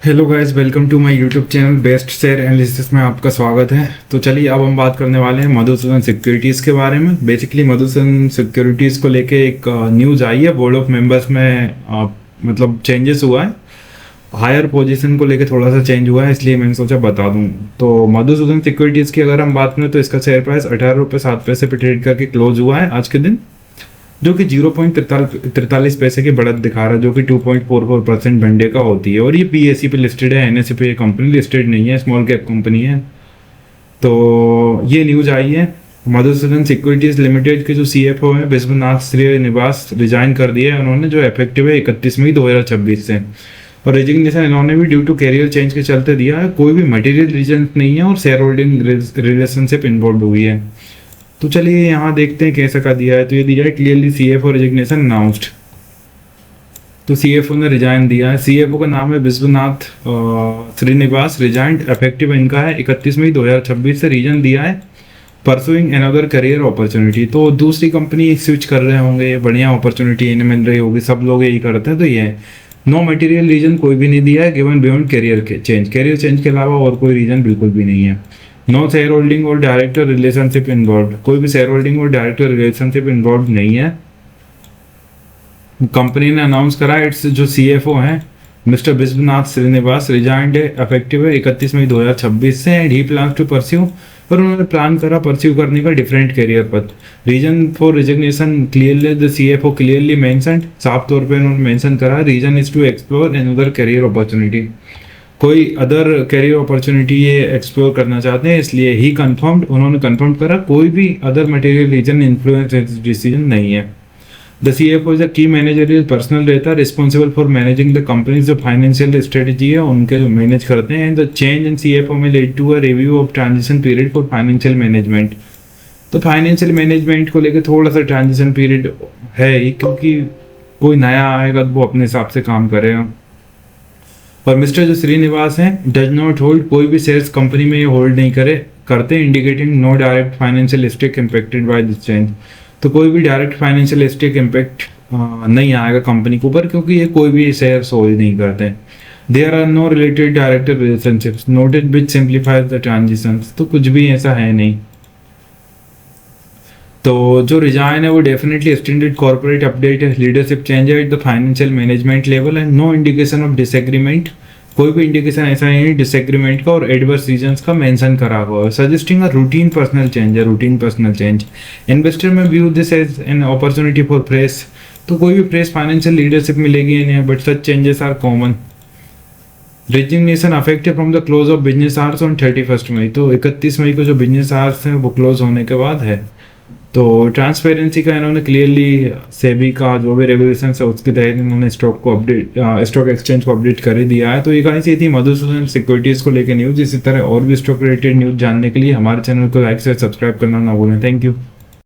Hello guys, welcome to my YouTube channel best share analysis में आपका स्वागत है। तो चलिए अब हम बात करने वाले हैं मधुसूदन सिक्योरिटीज़ के बारे में। बेसिकली मधुसूदन सिक्योरिटीज़ को लेके एक न्यूज़ आई है। बोर्ड ऑफ मेंबर्स में मतलब चेंजेस हुआ है। हायर पोजीशन को लेके थोड़ा सा चेंज हुआ है, इसलिए मैंने सोचा बता दूं। तो मधुसूदन सिक्योरिटीज़ की अगर हम बात करें तो इसका शेयर प्राइस 18 रुपये 7 पैसे पे ट्रेड करके क्लोज हुआ है आज के दिन, जो कि 0.43 पैसे की बढ़त दिखा रहा है, जो कि 2.44% घंटे का होती है। और ये पीएससी पे लिस्टेड है, एनएससी पे कंपनी लिस्टेड नहीं है, स्मॉल कैप कंपनी है। तो ये न्यूज आई है। मधुसूदन सिक्योरिटीज लिमिटेड के जो सीएफओ है विश्वनाथ श्रीनिवास रिजाइन कर दिया है उन्होंने, जो इफेक्टिव है 31 मई 2026 से। और रेजिग्नेशन इन्होंने भी ड्यू टू कैरियर चेंज के चलते दिया है। कोई भी मटेरियल रीजन नहीं है और शेयर होल्डिंग रिलेशनशिप इन्वॉल्व हुई है। तो चलिए यहाँ देखते हैं कैसा का दिया है। तो ये दिया है क्लियरली सीएफओ रेजिग्नेशन अनाउंस्ड। तो सीएफओ ने रिजाइन दिया है। सीएफओ का नाम है विश्वनाथ श्रीनिवास। रिजाइन इफेक्टिव इनका है 31 मई 2026 से। रीजन दिया है परसुइंग अनदर करियर अपॉर्चुनिटी। तो दूसरी कंपनी स्विच कर रहे होंगे, बढ़िया अपॉर्चुनिटी इन्हें मिल रही होगी, सब लोग यही करते हैं। तो ये नो मटेरियल रीजन कोई भी नहीं दिया है गिवन बियॉन्ड करियर चेंज के अलावा और कोई रीजन बिल्कुल भी नहीं है। नो शेयर होल्डिंग और डायरेक्टर रिलेशनशिप इन्वॉल्व, कोई भी शेयर होल्डिंग और डायरेक्टर रिलेशनशिप इन्वॉल्व नहीं है। कंपनी ने अनाउंस करा इट्स जो सीएफओ हैं mister Vishwanath Srinivas resigned effective है 31 मई 2026 से and he plan to pursue. और उन्होंने प्लान करा परस्यू करने का different career path. Reason for resignation clearly the CFO clearly mentioned, साफ तौर पे उन्होंने मेंशन करा reason is to explore another career opportunity. कोई अदर कैरियर अपॉर्चुनिटी ये एक्सप्लोर करना चाहते हैं, इसलिए ही कंफर्म्ड, उन्होंने कंफर्म करा कोई भी other material reason influence decision नहीं है। द सीएफओ इज अ की मैनेजरियल पर्सनल रहता है, responsible for managing the companies जो फाइनेंशियल स्ट्रेटेजी है उनके जो मैनेज करते हैं। And the change in CFO में led to a review of transition period for financial management. तो फाइनेंशियल मैनेजमेंट को लेकर थोड़ा सा ट्रांजिशन पीरियड है ही, क्योंकि कोई नया आएगा तो वो अपने हिसाब से काम करेगा। और मिस्टर जो श्रीनिवास हैं डज नॉट होल्ड, कोई भी शेयर्स कंपनी में ये होल्ड नहीं करते, indicating no direct financial stake impacted by this change. तो कोई भी डायरेक्ट फाइनेंशियल स्टेक इम्पैक्ट नहीं आएगा कंपनी के ऊपर, क्योंकि ये कोई भी शेयर्स होल्ड नहीं करते। There are no related director relationships noted which simplifies the transitions. तो कुछ भी ऐसा है नहीं। तो जो रिजाइन है वो डेफिनेटली एक्सटेंडेड कॉर्पोरेट अपडेट है, लीडरशिप चेंज है at the financial management level and no indication of disagreement, कोई भी इंडिकेशन ऐसा नहीं डिसएग्रीमेंट का और एडवर्स रीजंस का मेंशन करा हुआ है। Suggesting a routine personal change है, routine personal change. Investor may view this as an opportunity for press. तो कोई भी प्रेस फाइनेंशियल लीडरशिप मिलेगी इन्हें, but such changes are common. Resignation affected from the close of business hours on 31 मई। तो 31 मई को जो बिजनेस आवर्स हैं वो क्लोज होने के बाद है। तो ट्रांसपेरेंसी का इन्होंने क्लियरली सेबी का जो भी रेगुलेशन है उसके तहत इन्होंने स्टॉक एक्सचेंज को अपडेट कर ही दिया है। तो ये कहानी सी थी मधुसूदन सिक्योरिटीज को लेकर न्यूज़। इसी तरह और भी स्टॉक रिलेटेड न्यूज़ जानने के लिए हमारे चैनल को लाइक से सब्सक्राइब करना ना भूलें। Thank you.